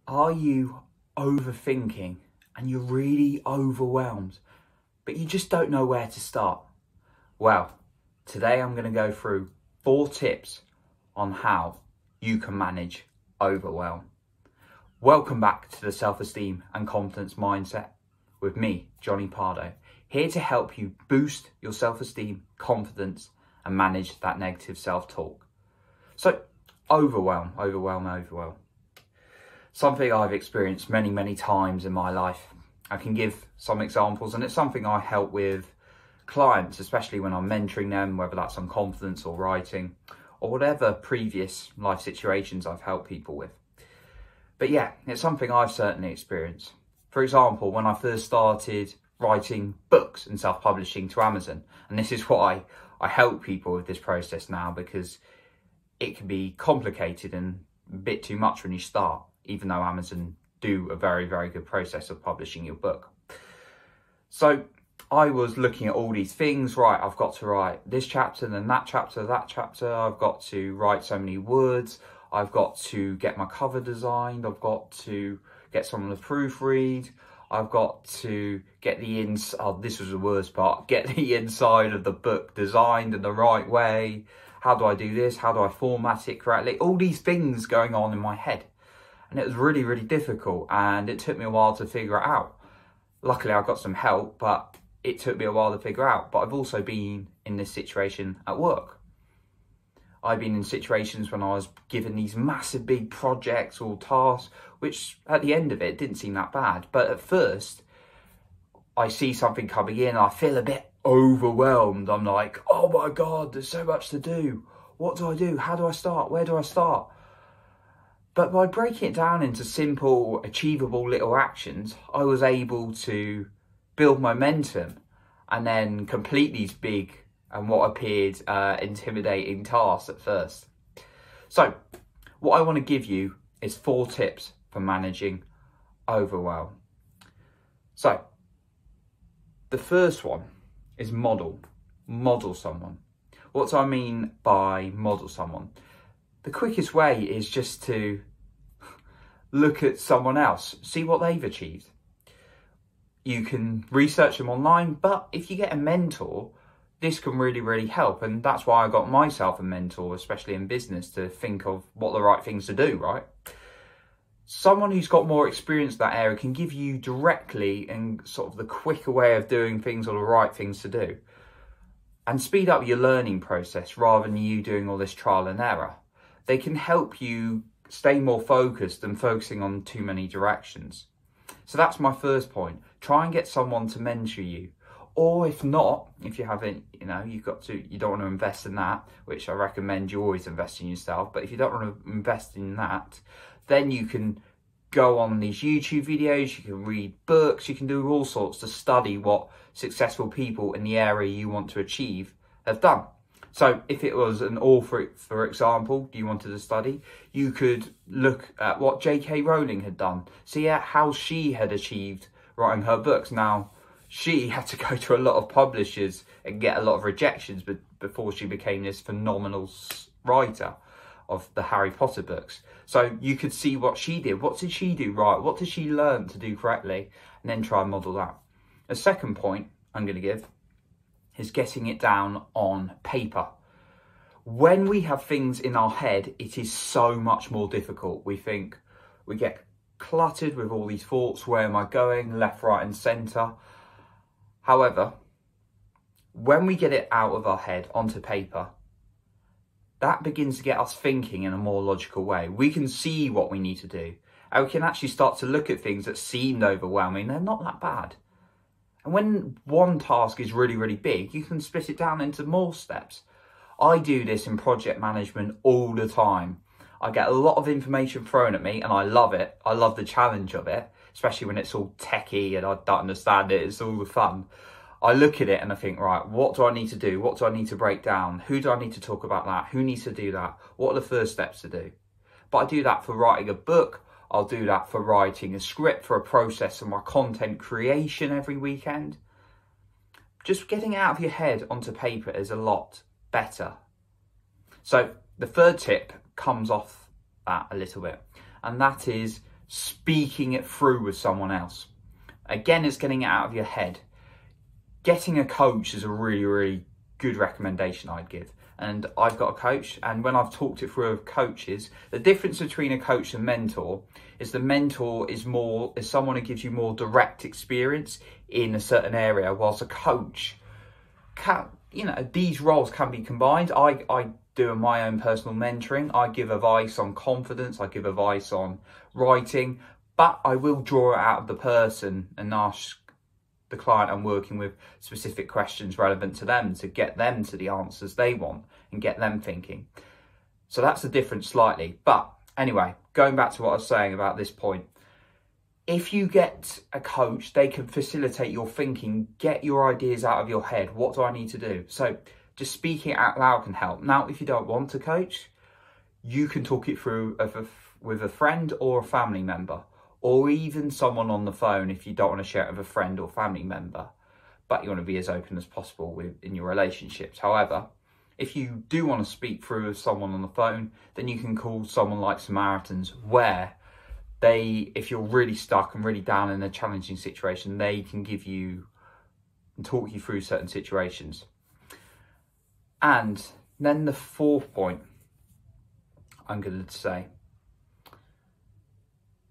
Are you overthinking and you're really overwhelmed, but you just don't know where to start? Well, today I'm going to go through 4 tips on how you can manage overwhelm. Welcome back to the Self-Esteem and Confidence Mindset with me, Johnny Pardo, here to help you boost your self-esteem, confidence, and manage that negative self-talk. So, overwhelm. Something I've experienced many times in my life. I can give some examples, and it's something I help with clients, especially when I'm mentoring them, whether that's on confidence or writing or whatever previous life situations I've helped people with. But yeah, it's something I've certainly experienced. For example, when I first started writing books and self-publishing to Amazon, and this is why I help people with this process now, because it can be complicated and a bit too much when you start, even though Amazon do a very good process of publishing your book. So I was looking at all these things, right, I've got to write this chapter, then that chapter, I've got to write so many words, I've got to get my cover designed, I've got to get someone to proofread, I've got to get this was the worst part, get the inside of the book designed in the right way. How do I do this? How do I format it correctly? All these things going on in my head. And it was really difficult, and it took me a while to figure it out. Luckily, I got some help, but it took me a while to figure out. But I've also been in this situation at work. I've been in situations when I was given these massive big projects or tasks, which at the end of it didn't seem that bad. But at first, I see something coming in, I feel a bit overwhelmed. I'm like, oh my God, there's so much to do. What do I do? How do I start? Where do I start? But by breaking it down into simple, achievable little actions, I was able to build momentum and then complete these big and what appeared intimidating tasks at first. So what I want to give you is 4 tips for managing overwhelm. So the first one is model someone. What do I mean by model someone? The quickest way is just to look at someone else, see what they've achieved. You can research them online, but if you get a mentor, this can really help. And that's why I got myself a mentor, especially in business, to think of what the right things to do, right? Someone who's got more experience in that area can give you directly and sort of the quicker way of doing things or the right things to do, and speed up your learning process rather than you doing all this trial and error. They can help you stay more focused than focusing on too many directions. So that's my first point. Try and get someone to mentor you. Or if not, if you haven't, you don't want to invest in that, which I recommend you always invest in yourself. But if you don't want to invest in that, then you can go on these YouTube videos, you can read books, you can do all sorts to study what successful people in the area you want to achieve have done. So if it was an author, for example, you wanted to study, you could look at what J.K. Rowling had done, see how she had achieved writing her books. Now, she had to go to a lot of publishers and get a lot of rejections before she became this phenomenal writer of the Harry Potter books. So you could see what she did. What did she do right? What did she learn to do correctly? And then try and model that. A second point I'm going to give is getting it down on paper. When we have things in our head, it is so much more difficult. We get cluttered with all these thoughts. Where am I going? Left, right, and centre. However, when we get it out of our head onto paper, that begins to get us thinking in a more logical way. We can see what we need to do, and we can actually start to look at things that seemed overwhelming. They're not that bad. And when one task is really big, you can split it down into more steps. I do this in project management all the time. I get a lot of information thrown at me and I love it. I love the challenge of it, especially when it's all techie and I don't understand it. It's all the fun. I look at it and I think, right, what do I need to do? What do I need to break down? Who do I need to talk about that? Who needs to do that? What are the first steps to do? But I do that for writing a book. I'll do that for writing a script, for a process of my content creation every weekend. Just getting it out of your head onto paper is a lot better. So the third tip comes off that a little bit, and that is speaking it through with someone else. Again, it's getting it out of your head. Getting a coach is a really, really good recommendation I'd give. And I've got a coach, and when I've talked it through with coaches, the difference between a coach and mentor is the mentor is someone who gives you more direct experience in a certain area, whilst a coach these roles can be combined. I do my own personal mentoring. I give advice on confidence. I give advice on writing, but I will draw it out of the person and ask the client I'm working with specific questions relevant to them to get them to the answers they want and get them thinking. So that's the difference slightly. But anyway, going back to what I was saying about this point, if you get a coach, they can facilitate your thinking, get your ideas out of your head. What do I need to do? So just speaking out loud can help. Now, if you don't want a coach, you can talk it through with a friend or a family member, or even someone on the phone if you don't want to share it with a friend or family member, but you want to be as open as possible in your relationships. However, if you do want to speak through with someone on the phone, then you can call someone like Samaritans, where if you're really stuck and really down in a challenging situation, they can give you and talk you through certain situations. And then the fourth point I'm going to say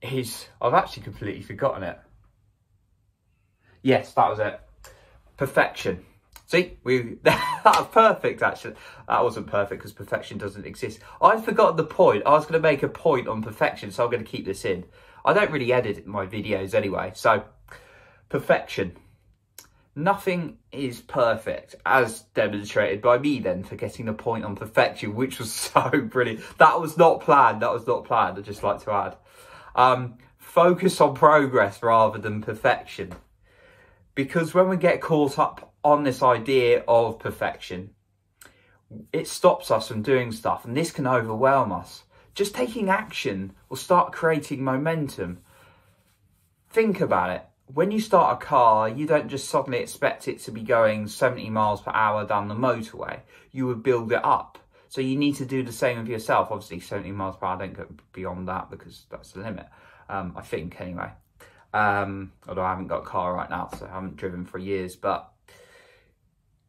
is, I've actually completely forgotten it. Yes, that was it. Perfection. See, that was perfect, actually. That wasn't perfect because perfection doesn't exist. I'd forgotten the point. I was going to make a point on perfection, so I'm going to keep this in. I don't really edit my videos anyway. So, perfection. Nothing is perfect, as demonstrated by me then for getting the point on perfection, which was so brilliant. That was not planned. That was not planned. I'd just like to add. Focus on progress rather than perfection. Because when we get caught up on this idea of perfection, it stops us from doing stuff, and this can overwhelm us. Just taking action will start creating momentum. Think about it. When you start a car, you don't just suddenly expect it to be going 70 miles per hour down the motorway. You would build it up. So you need to do the same with yourself. Obviously, 70 miles per hour, don't go beyond that because that's the limit, I think, anyway. Although I haven't got a car right now, so I haven't driven for years. But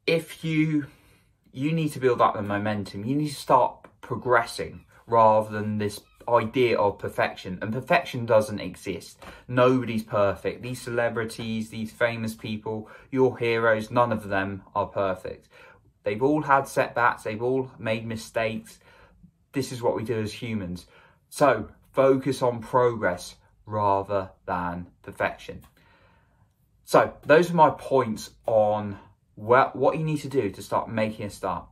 if you need to build up the momentum, you need to start progressing rather than this idea of perfection. And perfection doesn't exist. Nobody's perfect. These celebrities, these famous people, your heroes, none of them are perfect. They've all had setbacks. They've all made mistakes. This is what we do as humans. So focus on progress rather than perfection. So those are my points on what you need to do to start making a start.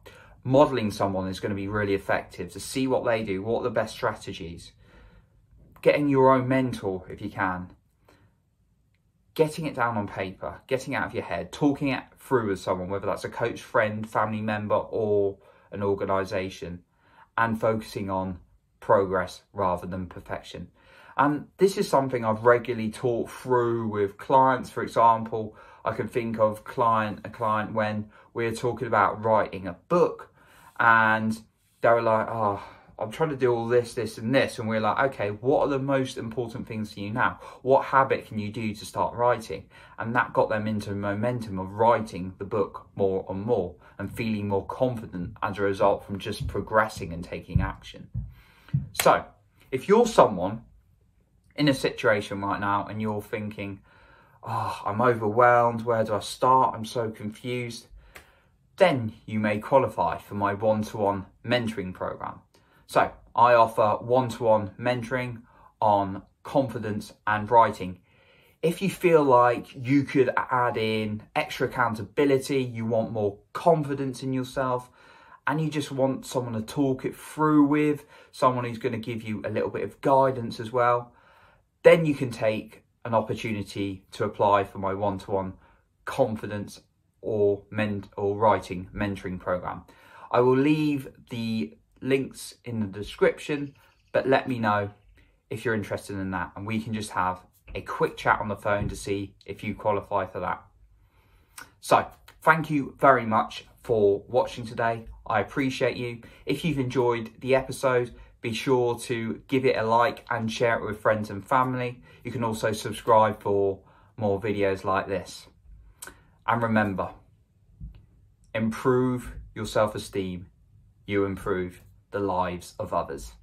Modeling someone is going to be really effective, to see what they do, what are the best strategies. Getting your own mentor if you can. Getting it down on paper, getting it out of your head, talking it through with someone, whether that's a coach, friend, family member, or an organisation, and focusing on progress rather than perfection. And this is something I've regularly taught through with clients. For example, I can think of a client when we're talking about writing a book, and they were like, oh, I'm trying to do all this, this and this. And we're like, okay, what are the most important things for you now? What habit can you do to start writing? And that got them into momentum of writing the book more and more and feeling more confident as a result from just progressing and taking action. So if you're someone in a situation right now and you're thinking, oh, I'm overwhelmed, where do I start? I'm so confused. Then you may qualify for my one-to-one mentoring program. So I offer one-to-one mentoring on confidence and writing. If you feel like you could add in extra accountability, you want more confidence in yourself, and you just want someone to talk it through with, someone who's going to give you a little bit of guidance as well, then you can take an opportunity to apply for my one-to-one confidence or writing mentoring program. I will leave the links in the description, but let me know if you're interested in that, and we can just have a quick chat on the phone to see if you qualify for that. So thank you very much for watching today. I appreciate you. If you've enjoyed the episode, be sure to give it a like and share it with friends and family. You can also subscribe for more videos like this. And remember, improve your self-esteem, you improve the lives of others.